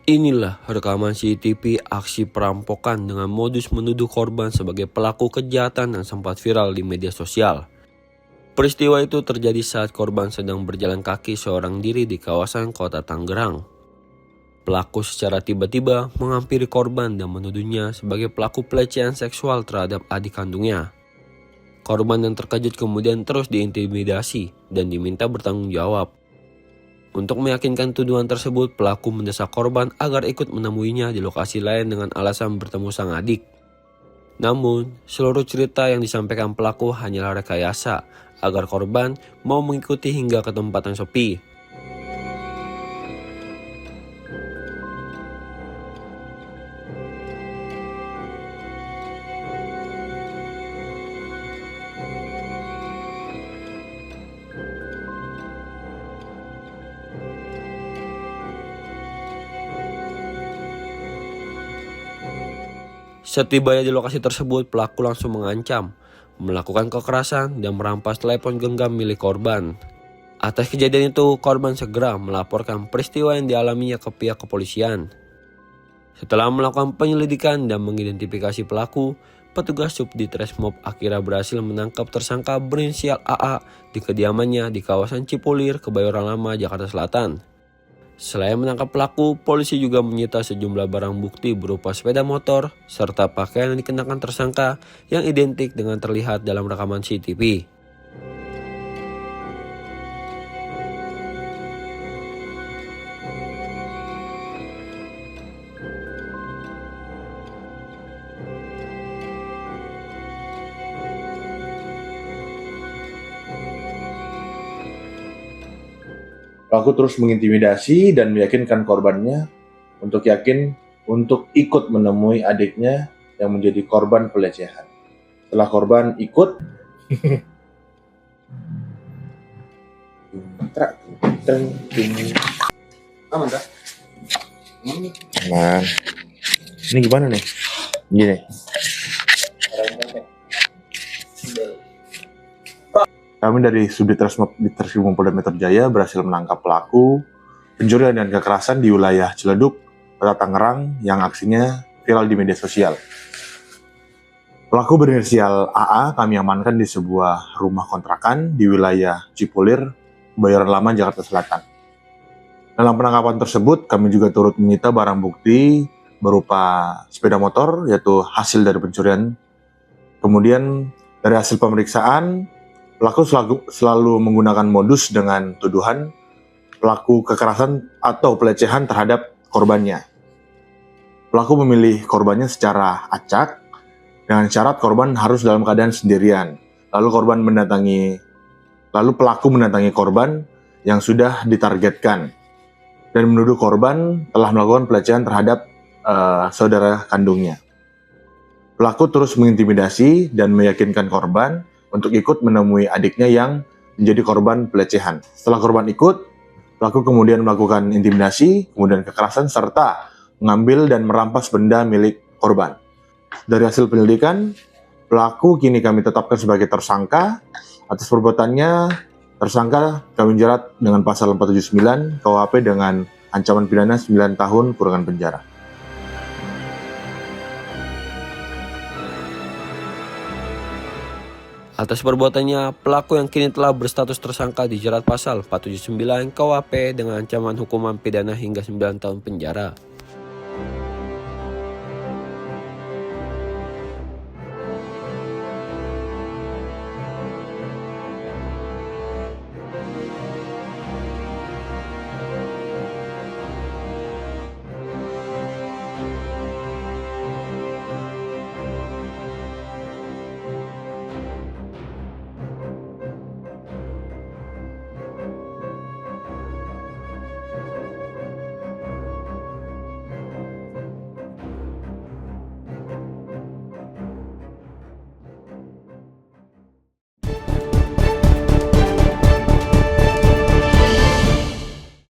Inilah rekaman CCTV aksi perampokan dengan modus menuduh korban sebagai pelaku kejahatan yang sempat viral di media sosial. Peristiwa itu terjadi saat korban sedang berjalan kaki seorang diri di kawasan kota Tangerang. Pelaku secara tiba-tiba menghampiri korban dan menuduhnya sebagai pelaku pelecehan seksual terhadap adik kandungnya. Korban yang terkejut kemudian terus diintimidasi dan diminta bertanggung jawab. Untuk meyakinkan tuduhan tersebut, pelaku mendesak korban agar ikut menemuinya di lokasi lain dengan alasan bertemu sang adik. Namun, seluruh cerita yang disampaikan pelaku hanyalah rekayasa agar korban mau mengikuti hingga ke tempat yang sepi. Setibanya di lokasi tersebut, pelaku langsung mengancam, melakukan kekerasan, dan merampas telepon genggam milik korban. Atas kejadian itu, korban segera melaporkan peristiwa yang dialaminya ke pihak kepolisian. Setelah melakukan penyelidikan dan mengidentifikasi pelaku, petugas Subditresmob akhirnya berhasil menangkap tersangka berinisial AA di kediamannya di kawasan Cipulir, Kebayoran Lama, Jakarta Selatan. Selain menangkap pelaku, polisi juga menyita sejumlah barang bukti berupa sepeda motor serta pakaian yang dikenakan tersangka yang identik dengan terlihat dalam rekaman CCTV. Pelaku terus mengintimidasi dan meyakinkan korbannya untuk ikut menemui adiknya yang menjadi korban pelecehan. Setelah korban ikut, aman tak? Aman. Ini gimana nih? Gini. Kami dari Subditresmob Polda Metro Jaya berhasil menangkap pelaku pencurian dan kekerasan di wilayah Ciledug, Kota Tangerang yang aksinya viral di media sosial. Pelaku berinisial AA kami amankan di sebuah rumah kontrakan di wilayah Cipulir, Kebayoran Lama, Jakarta Selatan. Dalam penangkapan tersebut, kami juga turut menyita barang bukti berupa sepeda motor, yaitu hasil dari pencurian. Kemudian dari hasil pemeriksaan, pelaku selalu menggunakan modus dengan tuduhan pelaku kekerasan atau pelecehan terhadap korbannya. Pelaku memilih korbannya secara acak dengan syarat korban harus dalam keadaan sendirian. Lalu pelaku mendatangi korban yang sudah ditargetkan dan menuduh korban telah melakukan pelecehan terhadap saudara kandungnya. Pelaku terus mengintimidasi dan meyakinkan korban untuk ikut menemui adiknya yang menjadi korban pelecehan. Setelah korban ikut, pelaku kemudian melakukan intimidasi, kemudian kekerasan, serta mengambil dan merampas benda milik korban. Dari hasil penyelidikan, pelaku kini kami tetapkan sebagai tersangka. Atas perbuatannya, tersangka kami jerat dengan pasal 479 KUHP dengan ancaman pidana 9 tahun kurungan penjara. Atas perbuatannya, pelaku yang kini telah berstatus tersangka dijerat pasal 479 KUHP dengan ancaman hukuman pidana hingga 9 tahun penjara.